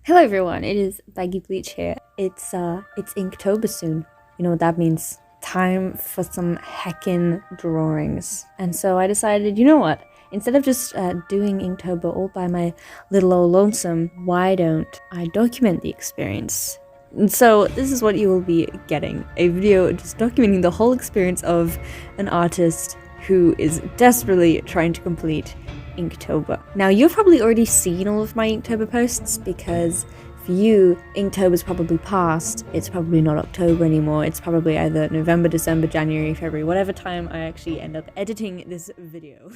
Hello everyone, it is Baggy Bleach here. It's Inktober soon. You know what that means? Time for some heckin' drawings. And so I decided, you know what? Instead of just doing Inktober all by my little old lonesome, why don't I document the experience? And so this is what you will be getting. A video just documenting the whole experience of an artist who is desperately trying to complete Inktober. Now, you've probably already seen all of my Inktober posts because for you, Inktober's probably past. It's probably not October anymore. It's probably either November, December, January, February, whatever time I actually end up editing this video.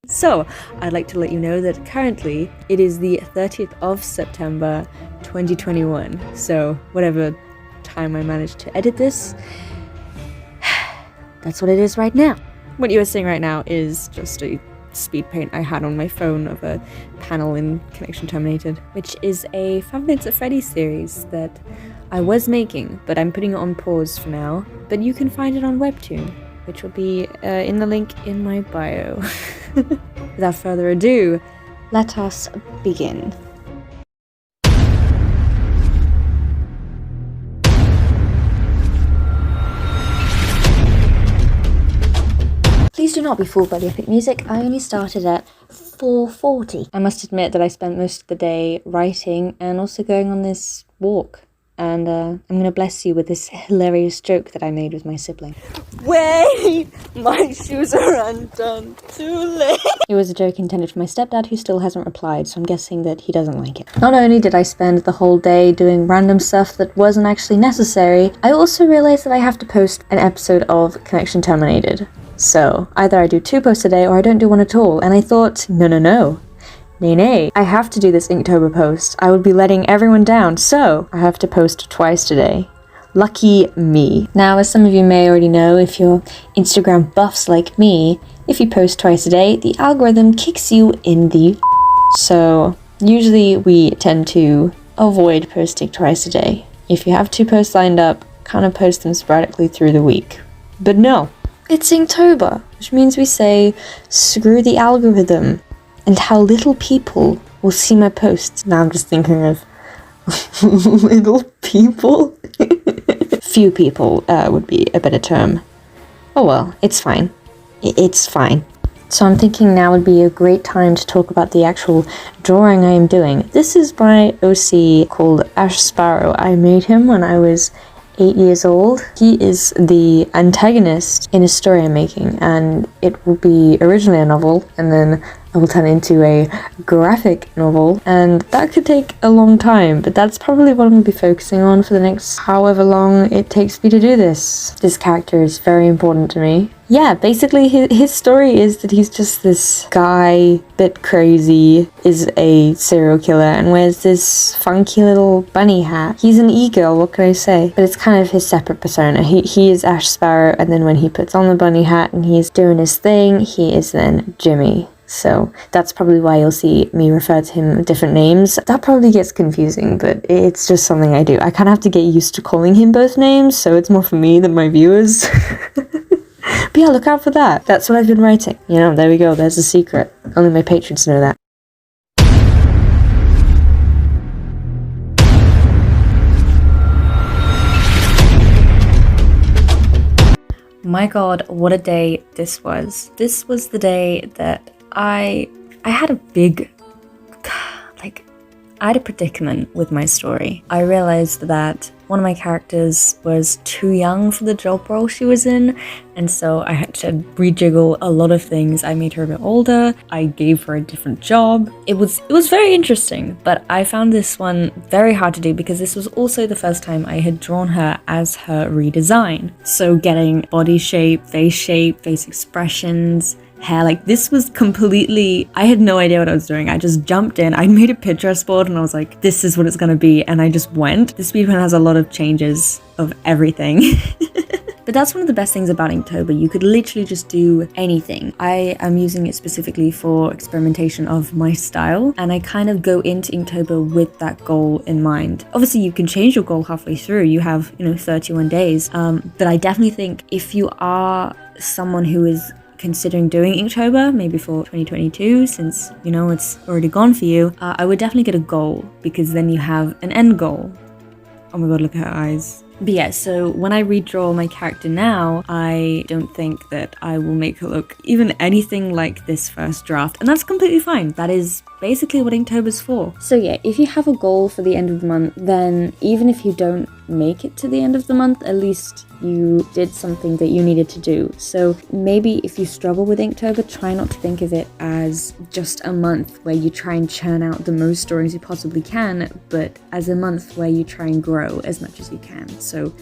So, I'd like to let you know that currently it is the 30th of September 2021. So, whatever time I managed to edit this, that's what it is right now. What you are seeing right now is just a speed paint I had on my phone of a panel in Connection Terminated, which is a 5 Minutes at Freddy's series that I was making, but I'm putting it on pause for now. But you can find it on Webtoon, which will be in the link in my bio. Without further ado, let us begin. Please do not be fooled by the epic music. I only started at 4:40. I must admit that I spent most of the day writing and also going on this walk. And I'm gonna bless you with this hilarious joke that I made with my sibling. Wait! My shoes are undone. Too late! It was a joke intended for my stepdad, who still hasn't replied, so I'm guessing that he doesn't like it. Not only did I spend the whole day doing random stuff that wasn't actually necessary, I also realized that I have to post an episode of Connection Terminated. So, either I do 2 posts a day or I don't do one at all, and I thought, no. Nay, I have to do this Inktober post. I would be letting everyone down, so I have to post twice today. Lucky me. Now, as some of you may already know, if you're Instagram buffs like me, if you post twice a day, the algorithm kicks you in the So, usually we tend to avoid posting twice a day. If you have 2 posts lined up, kind of post them sporadically through the week. But no. It's Inktober, which means we say, screw the algorithm, and how little people will see my posts. Now I'm just thinking of little people. Few people would be a better term. Oh well, it's fine. It's fine. So I'm thinking now would be a great time to talk about the actual drawing I am doing. This is by OC called Ash Sparrow. I made him when I was 8 years old. He is the antagonist in a story I'm making, and it will be originally a novel, and then I will turn it into a graphic novel, and that could take a long time, but that's probably what I'm going to be focusing on for the next however long it takes me to do this. This character is very important to me. Yeah, basically his story is that he's just this guy, bit crazy, is a serial killer, and wears this funky little bunny hat. He's an e-girl, what can I say? But it's kind of his separate persona. He is Ash Sparrow, and then when he puts on the bunny hat and he's doing his thing, he is then Jimmy. So that's probably why you'll see me refer to him with different names. That probably gets confusing, but it's just something I do. I kind of have to get used to calling him both names, so it's more for me than my viewers. But yeah, look out for that. That's what I've been writing. You know, there we go. There's a secret. Only my patrons know that. My god, what a day this was. This was the day that I had a big, I had a predicament with my story. I realized that one of my characters was too young for the job role she was in, and so I had to rejiggle a lot of things. I made her a bit older, I gave her a different job. It was very interesting, but I found this one very hard to do because this was also the first time I had drawn her as her redesign. So getting body shape, face expressions, hair, like this was completely, I had no idea what I was doing. I just jumped in, I made a Pinterest board and I was like, this is what it's gonna be, and I just went. This speed print has a lot of changes of everything. But that's one of the best things about Inktober. You could literally just do anything. I am using it specifically for experimentation of my style, and I kind of go into Inktober with that goal in mind. Obviously, you can change your goal halfway through. You have, 31 days. But I definitely think if you are someone who is considering doing Inktober, maybe for 2022, since you know it's already gone for you, I would definitely get a goal, because then you have an end goal. Oh my god, look at her eyes. But yeah, so when I redraw my character now, I don't think that I will make her look even anything like this first draft, and that's completely fine. That is basically what Inktober's for. So yeah, if you have a goal for the end of the month, then even if you don't make it to the end of the month, at least you did something that you needed to do. So maybe if you struggle with Inktober, try not to think of it as just a month where you try and churn out the most drawings you possibly can, but as a month where you try and grow as much as you can. So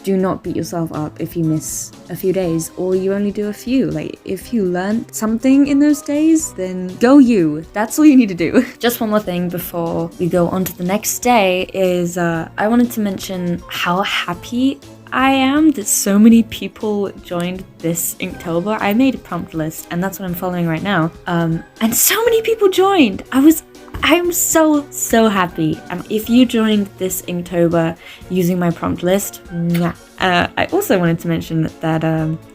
do not beat yourself up if you miss a few days, or you only do a few. Like, if you learned something in those days, then go you. That's all you need to do. Just one more thing before we go on to the next day is I wanted to mention how happy I am that so many people joined this Inktober. I made a prompt list, and that's what I'm following right now. And so many people joined. I'm so happy. If you joined this Inktober using my prompt list, I also wanted to mention that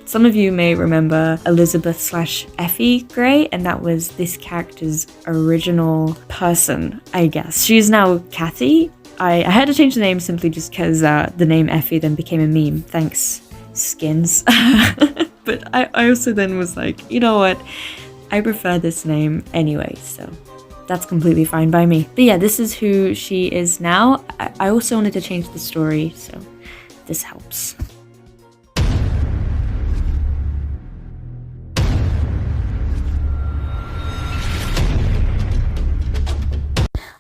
some of you may remember Elizabeth/Effie Gray, and that was this character's original person, I guess. She's now Kathy. I had to change the name simply just because the name Effie then became a meme. Thanks, Skins. But I also then was like, you know what? I prefer this name anyway, so that's completely fine by me. But yeah, this is who she is now. I also wanted to change the story, so this helps.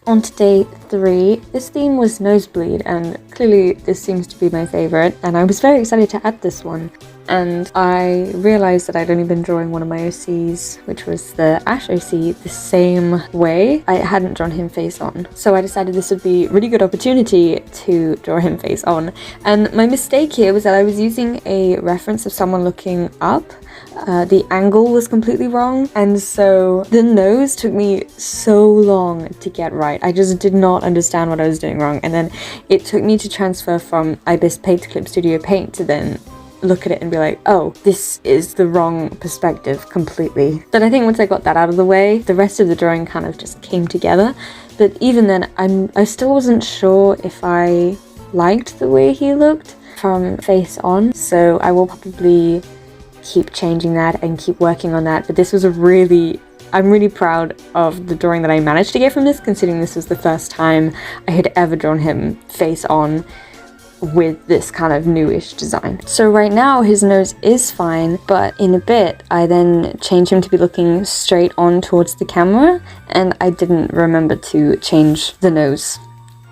On to day 3, this theme was Nosebleed, and clearly this seems to be my favourite, and I was very excited to add this one. And I realised that I'd only been drawing one of my OCs, which was the Ash OC, the same way. I hadn't drawn him face on, so I decided this would be a really good opportunity to draw him face on. And my mistake here was that I was using a reference of someone looking up. The angle was completely wrong, and so the nose took me so long to get right. I just did not understand what I was doing wrong, and then it took me to transfer from Ibis Paint to Clip Studio Paint to then look at it and be like, oh, this is the wrong perspective completely. But I think once I got that out of the way, the rest of the drawing kind of just came together. But even then, I still wasn't sure if I liked the way he looked from face on, so I will probably keep changing that and keep working on that. But this was I'm really proud of the drawing that I managed to get from this, considering this was the first time I had ever drawn him face on with this kind of newish design. So right now his nose is fine, but in a bit I then change him to be looking straight on towards the camera, and I didn't remember to change the nose.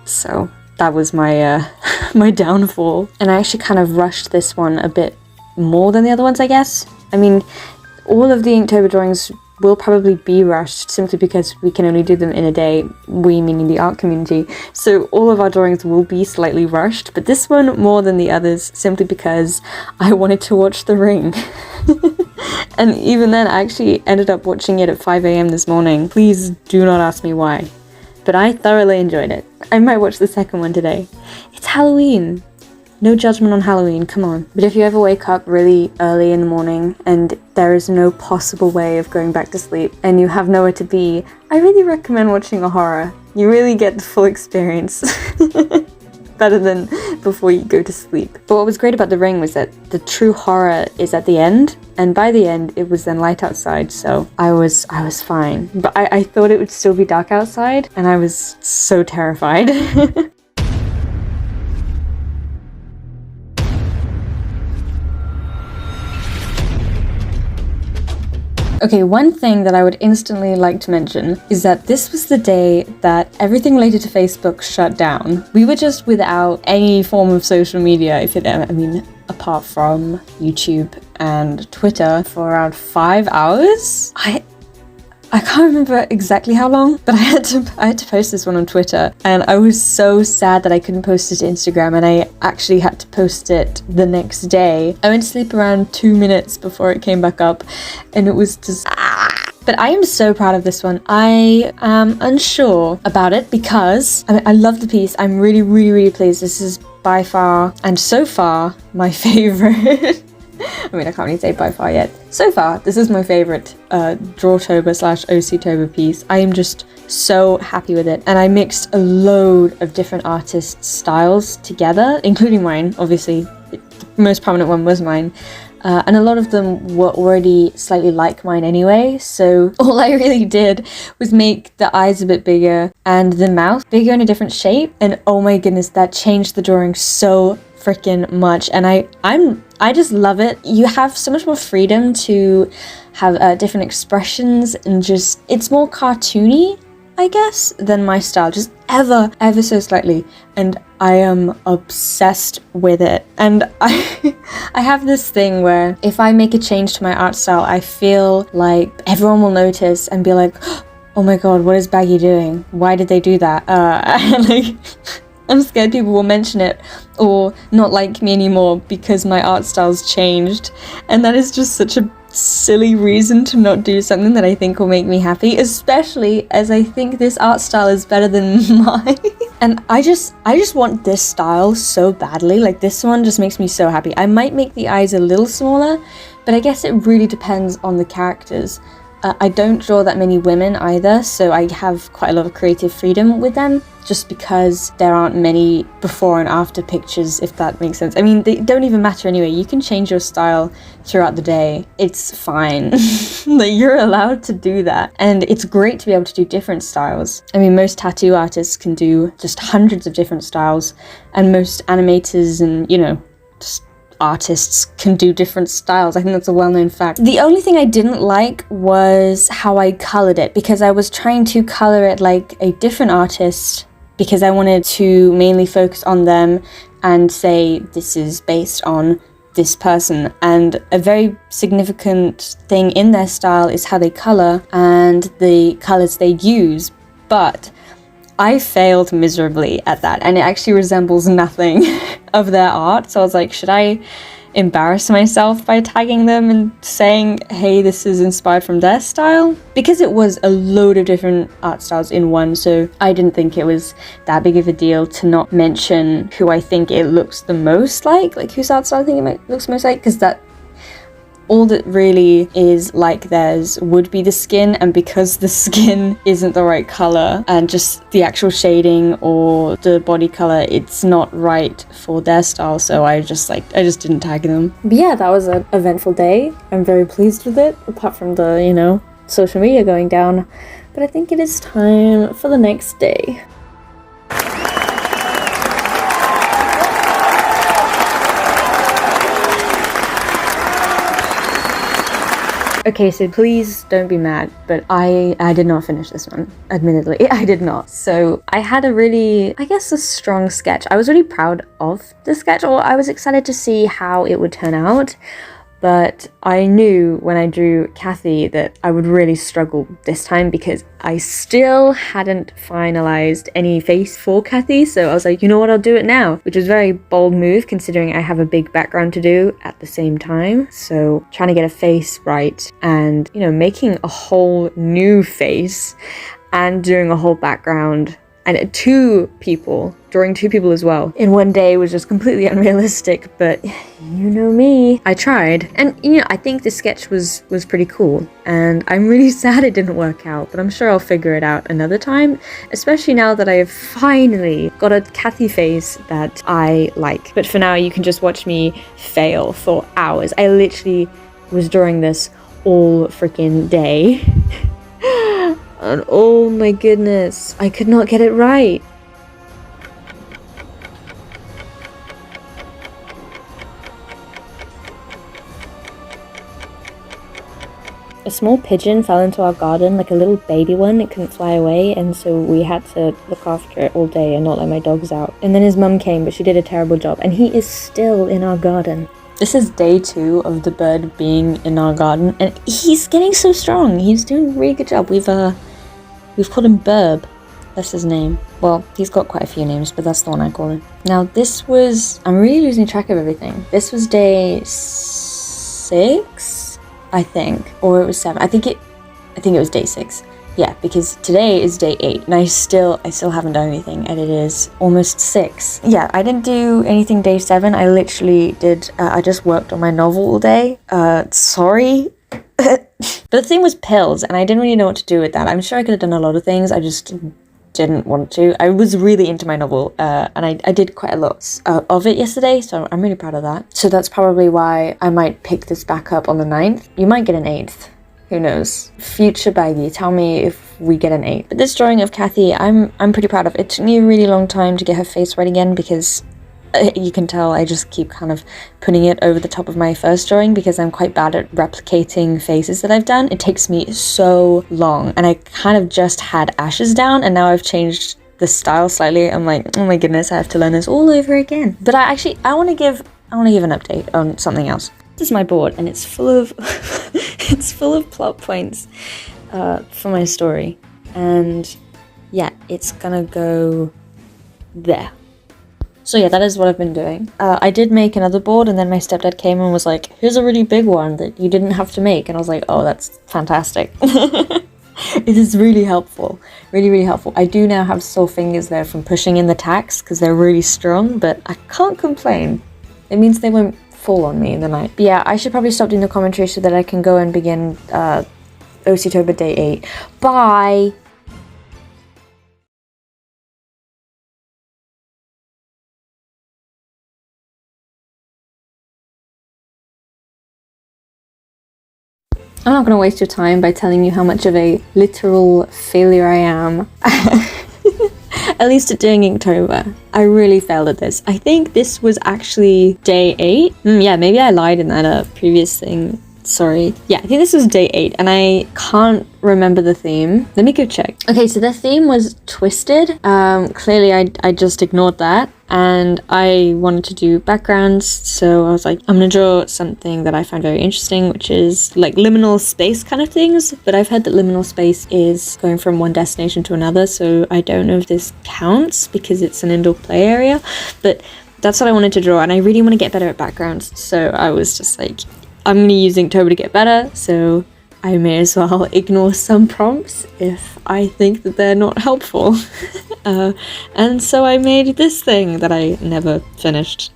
So that was my my downfall. And I actually kind of rushed this one a bit more than the other ones, I guess. I mean, all of the Inktober drawings will probably be rushed simply because we can only do them in a day, we meaning the art community. So all of our drawings will be slightly rushed, but this one more than the others simply because I wanted to watch The Ring. And even then, I actually ended up watching it at 5 AM this morning. Please do not ask me why, but I thoroughly enjoyed it. I might watch the second one today. It's Halloween. No judgment on Halloween, come on. But if you ever wake up really early in the morning and there is no possible way of going back to sleep and you have nowhere to be, I really recommend watching a horror. You really get the full experience. Better than before you go to sleep. But what was great about The Ring was that the true horror is at the end, and by the end it was then light outside, so I was fine. But I thought it would still be dark outside, and I was so terrified. Okay, one thing that I would instantly like to mention is that this was the day that everything related to Facebook shut down. We were just without any form of social media, apart from YouTube and Twitter for around 5 hours. I can't remember exactly how long, but I had to post this one on Twitter, and I was so sad that I couldn't post it to Instagram, and I actually had to post it the next day. I went to sleep around 2 minutes before it came back up, and it was just... But I am so proud of this one. I am unsure about it because I love the piece. I'm really, really, really pleased. This is by far, and so far, my favorite. I mean, I can't really say by far yet. So far, this is my favorite DRAWTOBER / OCtober piece. I am just so happy with it. And I mixed a load of different artists' styles together, including mine, obviously. The most prominent one was mine. And a lot of them were already slightly like mine anyway, so all I really did was make the eyes a bit bigger and the mouth bigger in a different shape, and oh my goodness, that changed the drawing so freaking much, and I just love it. You have so much more freedom to have different expressions, and just, it's more cartoony, I guess, than my style, just ever so slightly, and I am obsessed with it. And I have this thing where if I make a change to my art style, I feel like everyone will notice and be like, oh my god, what is Baggy doing? Why did they do that? And like, I'm scared people will mention it or not like me anymore because my art style's changed, and that is just such a silly reason to not do something that I think will make me happy, especially as I think this art style is better than mine. And I just want this style so badly. Like, this one just makes me so happy. I might make the eyes a little smaller, but I guess it really depends on the characters. I don't draw that many women either, so I have quite a lot of creative freedom with them, just because there aren't many before and after pictures, if that makes sense. I mean, they don't even matter anyway. You can change your style throughout the day. It's fine. Like, you're allowed to do that. And it's great to be able to do different styles. I mean, most tattoo artists can do just hundreds of different styles, and most animators and, you know, just artists can do different styles. I think that's a well-known fact. The only thing I didn't like was how I colored it, because I was trying to color it like a different artist, because I wanted to mainly focus on them and say this is based on this person. And a very significant thing in their style is how they color and the colors they use, but I failed miserably at that, and it actually resembles nothing of their art. So I was like, should I embarrass myself by tagging them and saying, hey, this is inspired from their style? Because it was a load of different art styles in one, so I didn't think it was that big of a deal to not mention who I think it looks the most like whose art style I think it looks most like, because that all that really is like theirs would be the skin, and because the skin isn't the right color and just the actual shading or the body color, it's not right for their style, so I just didn't tag them. But yeah, that was an eventful day. I'm very pleased with it, apart from the, you know, social media going down. But I think it is time for the next day. Okay, so please don't be mad, but I did not finish this one, admittedly. I did not. So I had a really, I guess, a strong sketch. I was really proud of the sketch, or I was excited to see how it would turn out. But I knew when I drew Kathy that I would really struggle this time, because I still hadn't finalized any face for Kathy. So I was like, you know what, I'll do it now, which was a very bold move considering I have a big background to do at the same time. So trying to get a face right and, you know, making a whole new face and doing a whole background and drawing two people as well in one day was just completely unrealistic, but you know me, I tried. And you know, I think the sketch was pretty cool, and I'm really sad it didn't work out, but I'm sure I'll figure it out another time, especially now that I have finally got a Kathy face that I like. But for now, you can just watch me fail for hours. I literally was drawing this all freaking day. And oh my goodness, I could not get it right. A small pigeon fell into our garden, like a little baby one. It couldn't fly away, and so we had to look after it all day and not let my dogs out. And then his mum came, but she did a terrible job, and he is still in our garden. This is day 2 of the bird being in our garden, and he's getting so strong. He's doing a really good job. We've called him Burb. That's his name. Well, he's got quite a few names, but that's the one I call him. Now, this was... I'm really losing track of everything. This was day 6, I think. Or it was 7. I think it was day 6. yeah, because today is day 8 and I still haven't done anything, and it is almost 6. Yeah, I didn't do anything day 7. I literally did, I just worked on my novel all day. Sorry. But the thing was pills, and I didn't really know what to do with that. I'm sure I could have done a lot of things, I just didn't want to. I was really into my novel, and I did quite a lot of it yesterday, so I'm really proud of that. So that's probably why I might pick this back up on the 9th. You might get an 8th. Who knows? Future Baggy, tell me if we get an 8. But this drawing of Kathy, I'm pretty proud of. It took me a really long time to get her face right again, because you can tell I just keep kind of putting it over the top of my first drawing because I'm quite bad at replicating faces that I've done. It takes me so long, and I kind of just had Ashes down, and now I've changed the style slightly. I'm like, oh my goodness, I have to learn this all over again. But I want to give an update on something else. This is my board, and it's full of it's full of plot points for my story, and yeah, it's gonna go there. So yeah, that is what I've been doing. I did make another board, and then my stepdad came and was like, here's a really big one that you didn't have to make, and I was like, oh, that's fantastic. It is really helpful, really helpful. I do now have sore fingers there from pushing in the tacks because they're really strong, but I can't complain. It means they won't fall on me in the night. But yeah, I should probably stop doing the commentary so that I can go and begin Inktober day 8. Bye! I'm not going to waste your time by telling you how much of a literal failure I am. At least at doing Inktober. I really failed at this. I think this was actually day 8. Yeah, maybe I lied in that previous thing. Sorry. Yeah, I think this was day 8, and I can't remember the theme. Let me go check. Okay, so the theme was twisted. Clearly I just ignored that, and I wanted to do backgrounds, so I was like, I'm gonna draw something that I find very interesting, which is like liminal space kind of things, but I've heard that liminal space is going from one destination to another, so I don't know if this counts because it's an indoor play area, but that's what I wanted to draw, and I really want to get better at backgrounds, so I was just like, I'm going to use Inktober to get better, so I may as well ignore some prompts if I think that they're not helpful. And so I made this thing that I never finished.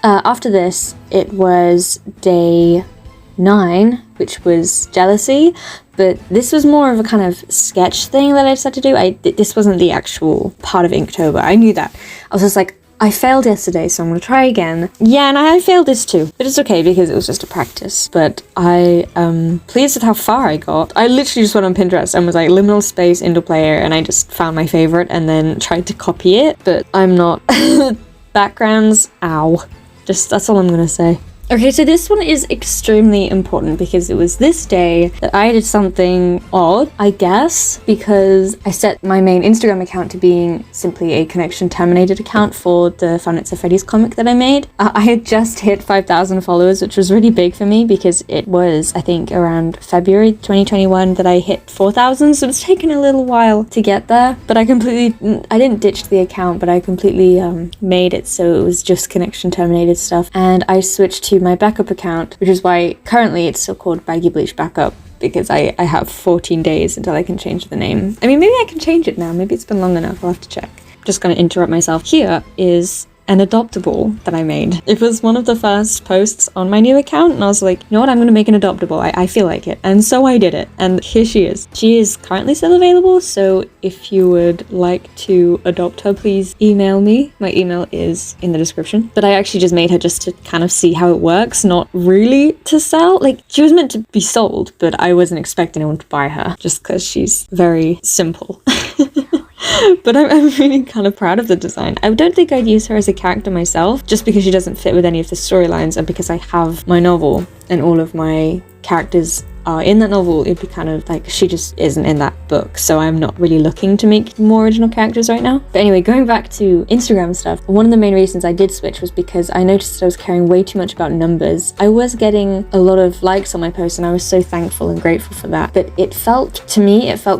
After this, it was day 9, which was jealousy, but this was more of a kind of sketch thing that I decided to do. This wasn't the actual part of Inktober. I knew that. I was just like, I failed yesterday, so I'm gonna try again. Yeah, and I failed this too, but it's okay because it was just a practice. But I am pleased with how far I got. I literally just went on Pinterest and was like, liminal space, indoor player, and I just found my favorite and then tried to copy it, but I'm not. Backgrounds, ow. Just, that's all I'm gonna say. Okay, so this one is extremely important because it was this day that I did something odd, I guess, because I set my main Instagram account to being simply a connection terminated account for the Five Nights at Freddy's comic that I made. I had just hit 5,000 followers, which was really big for me because it was, I think, around February 2021 that I hit 4,000, so it's taken a little while to get there, but I didn't ditch the account, but I completely made it so it was just connection terminated stuff, and I switched to my backup account, which is why currently it's still called Baggy Bleach Backup, because I have 14 days until I can change the name. I mean, maybe I can change it now. Maybe it's been long enough. I'll have to check. Just gonna interrupt myself. Here is an adoptable that I made. It was one of the first posts on my new account, and I was like, you know what, I'm gonna make an adoptable. I feel like it. And so I did it, and here she is. She is currently still available, so if you would like to adopt her, please email me. My email is in the description. But I actually just made her just to kind of see how it works, not really to sell. Like, she was meant to be sold, but I wasn't expecting anyone to buy her, just because she's very simple. But I'm really kind of proud of the design. I don't think I'd use her as a character myself, just because she doesn't fit with any of the storylines, and because I have my novel and all of my characters are in that novel. It'd be kind of like she just isn't in that book, so I'm not really looking to make more original characters right now. But anyway, going back to Instagram stuff, one of the main reasons I did switch was because I noticed that I was caring way too much about numbers. I was getting a lot of likes on my posts, and I was so thankful and grateful for that, but it felt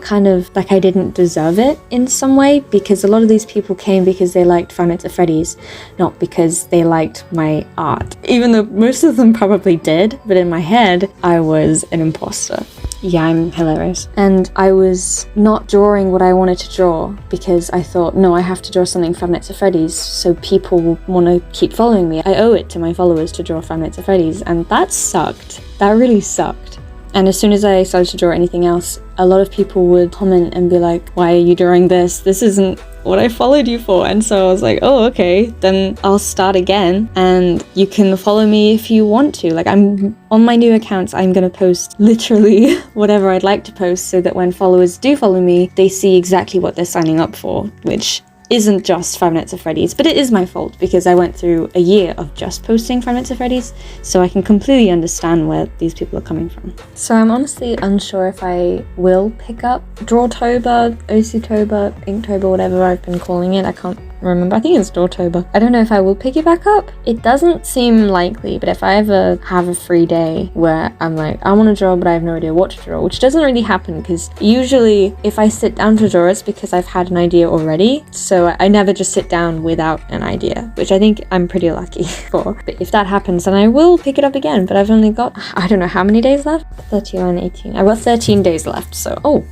kind of like I didn't deserve it in some way, because a lot of these people came because they liked Five Nights at Freddy's, not because they liked my art, even though most of them probably did. But in my head, I was an imposter. Yeah, I'm hilarious. And I was not drawing what I wanted to draw because I thought, no, I have to draw something Five Nights at Freddy's so people will want to keep following me. I owe it to my followers to draw Five Nights at Freddy's, and that sucked. That really sucked. And as soon as I started to draw anything else, a lot of people would comment and be like, why are you drawing this? This isn't what I followed you for. And so I was like, oh, okay, then I'll start again and you can follow me if you want to. Like, I'm on my new accounts, I'm gonna post literally whatever I'd like to post so that when followers do follow me, they see exactly what they're signing up for, which isn't just Five Nights at Freddy's, but it is my fault because I went through a year of just posting Five Nights at Freddy's, so I can completely understand where these people are coming from. So I'm honestly unsure if I will pick up DRAWTOBER, OCtober, Inktober, whatever I've been calling it. I can't remember. I think it's DRAWTOBER. I don't know if I will pick it back up. It doesn't seem likely, but if I ever have a free day where I'm like, I want to draw but I have no idea what to draw, which doesn't really happen because usually if I sit down to draw it's because I've had an idea already, so I never just sit down without an idea, which I think I'm pretty lucky for. But if that happens then I will pick it up again, but I've only got, I don't know how many days left? 31, 18. I've got 13 days left, so oh,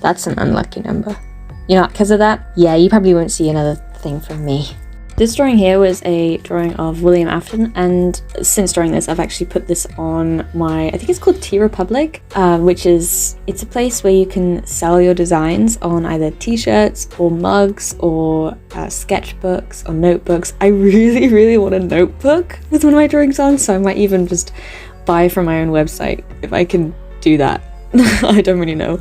that's an unlucky number. You know, because of that, yeah, you probably won't see another thing from me. This drawing here was a drawing of William Afton, and since drawing this, I've actually put this on my, I think it's called TeeRepublic, which is, it's a place where you can sell your designs on either t-shirts or mugs or sketchbooks or notebooks. I really, really want a notebook with one of my drawings on, so I might even just buy from my own website if I can do that. I don't really know.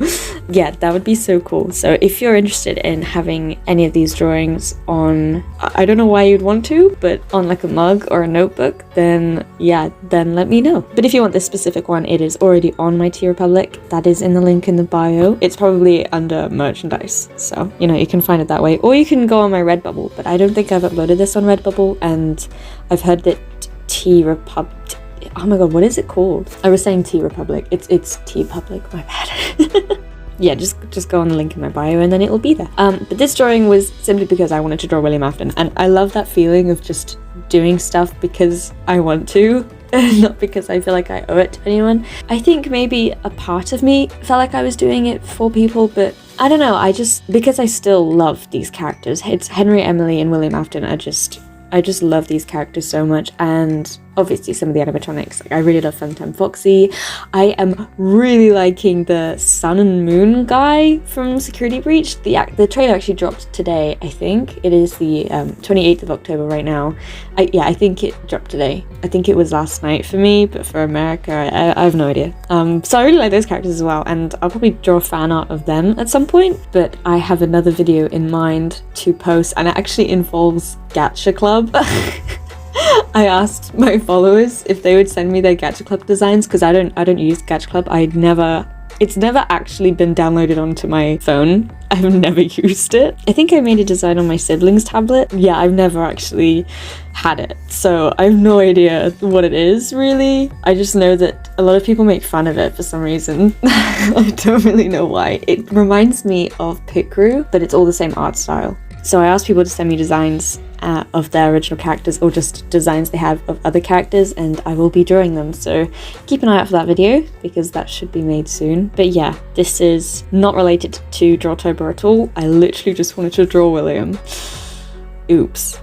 Yeah, that would be so cool. So if you're interested in having any of these drawings on, I don't know why you'd want to, but on like a mug or a notebook, then yeah, then let me know. But if you want this specific one, it is already on my TeeRepublic. That is in the link in the bio. It's probably under merchandise, so you know, you can find it that way, or you can go on my Redbubble, but I don't think I've uploaded this on Redbubble, and I've heard that TeeRepublic, oh my god, what is it called? I was saying TeeRepublic. It's TeePublic, my bad. Yeah, just go on the link in my bio and then it will be there. But this drawing was simply because I wanted to draw William Afton, and I love that feeling of just doing stuff because I want to, not because I feel like I owe it to anyone. I think maybe a part of me felt like I was doing it for people, but I don't know, because I still love these characters. It's Henry, Emily, and William Afton are just, I just love these characters so much, and obviously some of the animatronics. Like, I really love Funtime Foxy. I am really liking the Sun and Moon guy from Security Breach. The trailer actually dropped today, I think. It is the 28th of October right now. I think it dropped today. I think it was last night for me, but for America, I have no idea. So I really like those characters as well, and I'll probably draw fan art of them at some point, but I have another video in mind to post, and it actually involves Gacha Club. I asked my followers if they would send me their Gacha Club designs, because I don't use Gacha Club. It's never actually been downloaded onto my phone. I've never used it. I think I made a design on my sibling's tablet. Yeah, I've never actually had it, so I have no idea what it is really. I just know that a lot of people make fun of it for some reason. I don't really know why. It reminds me of Picru, but it's all the same art style. So I asked people to send me designs of their original characters, or just designs they have of other characters, and I will be drawing them, so keep an eye out for that video because that should be made soon. But yeah, this is not related to DRAWTOBER at all. I literally just wanted to draw William. Oops.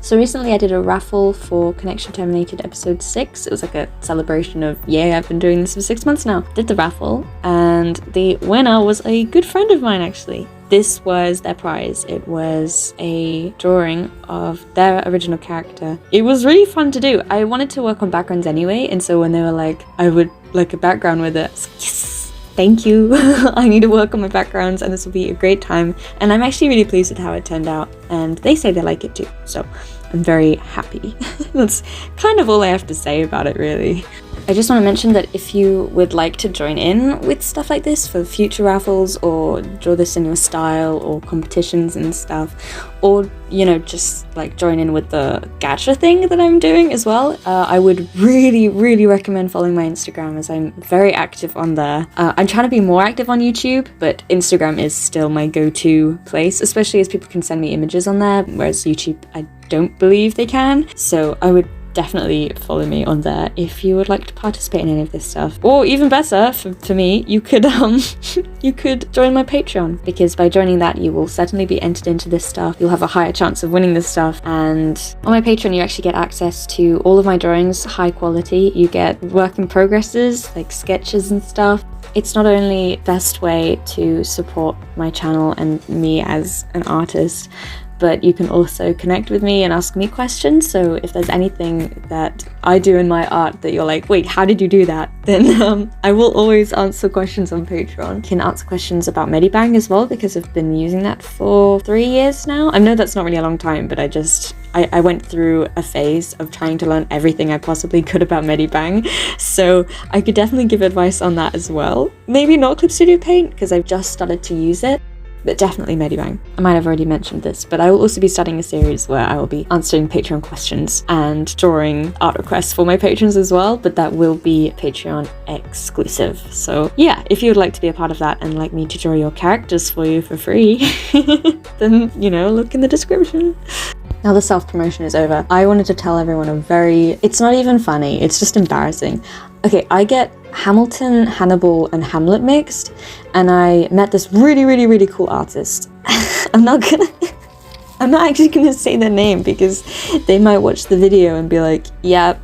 So recently I did a raffle for Connection Terminated episode 6. It was like a celebration of, yay, I've been doing this for 6 months now. Did the raffle, and the winner was a good friend of mine actually. This was their prize. It was a drawing of their original character. It was really fun to do. I wanted to work on backgrounds anyway, and so when they were like, I would like a background with it, I was like, yes, thank you. I need to work on my backgrounds and this will be a great time. And I'm actually really pleased with how it turned out, and they say they like it too, so I'm very happy. That's kind of all I have to say about it really. I just want to mention that if you would like to join in with stuff like this for future raffles, or draw this in your style, or competitions and stuff, or, you know, just like join in with the gacha thing that I'm doing as well, I would really, really recommend following my Instagram, as I'm very active on there. I'm trying to be more active on YouTube, but Instagram is still my go-to place, especially as people can send me images on there, whereas YouTube, I don't believe they can. So I would definitely follow me on there if you would like to participate in any of this stuff. Or even better, for me, you could you could join my Patreon, because by joining that you will certainly be entered into this stuff. You'll have a higher chance of winning this stuff, and on my Patreon you actually get access to all of my drawings, high quality. You get work in progresses, like sketches and stuff. It's not only the best way to support my channel and me as an artist, but you can also connect with me and ask me questions. So if there's anything that I do in my art that you're like, wait, how did you do that? Then I will always answer questions on Patreon. You can answer questions about Medibang as well, because I've been using that for 3 years now. I know that's not really a long time, but I went through a phase of trying to learn everything I possibly could about Medibang. So I could definitely give advice on that as well. Maybe not Clip Studio Paint, because I've just started to use it, but definitely Medibang. I might have already mentioned this, but I will also be starting a series where I will be answering Patreon questions and drawing art requests for my patrons as well, but that will be Patreon exclusive. So yeah, if you would like to be a part of that and like me to draw your characters for you for free, then, you know, look in the description. Now the self-promotion is over. I wanted to tell everyone it's not even funny, it's just embarrassing. Okay, I get Hamilton, Hannibal, and Hamlet mixed, and I met this really cool artist. I'm not actually gonna say their name, because they might watch the video and be like, yeah,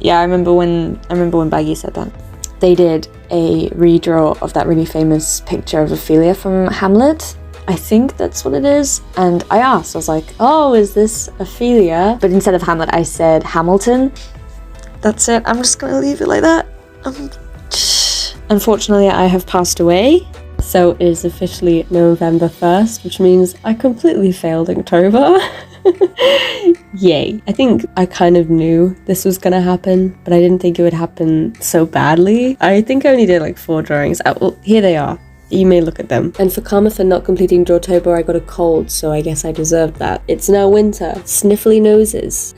I remember when Baggy said that. They did a redraw of that really famous picture of Ophelia from Hamlet. I think that's what it is. And I asked, I was like, oh, is this Ophelia? But instead of Hamlet, I said Hamilton. That's it. I'm just gonna leave it like that. Unfortunately, I have passed away, so it is officially November 1st, which means I completely failed Inktober. Yay. I think I kind of knew this was gonna happen, but I didn't think it would happen so badly. I think I only did like 4 drawings. Well, here they are. You may look at them. And for karma for not completing DRAWTOBER, I got a cold, so I guess I deserved that. It's now winter. Sniffly noses.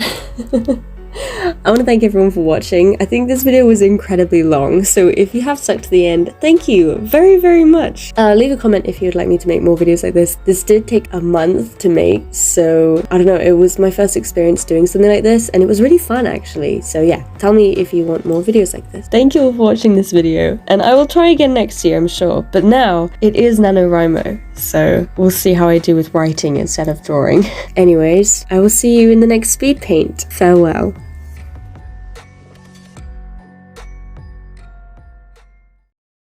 I want to thank everyone for watching. I think this video was incredibly long, so if you have stuck to the end, thank you very much. Leave a comment if you'd like me to make more videos like this. This did take a month to make, so I don't know, it was my first experience doing something like this, and it was really fun actually. So yeah, tell me if you want more videos like this. Thank you for watching this video, and I will try again next year, I'm sure, but now it is NaNoWriMo, so we'll see how I do with writing instead of drawing. Anyways, I will see you in the next speed paint. Farewell.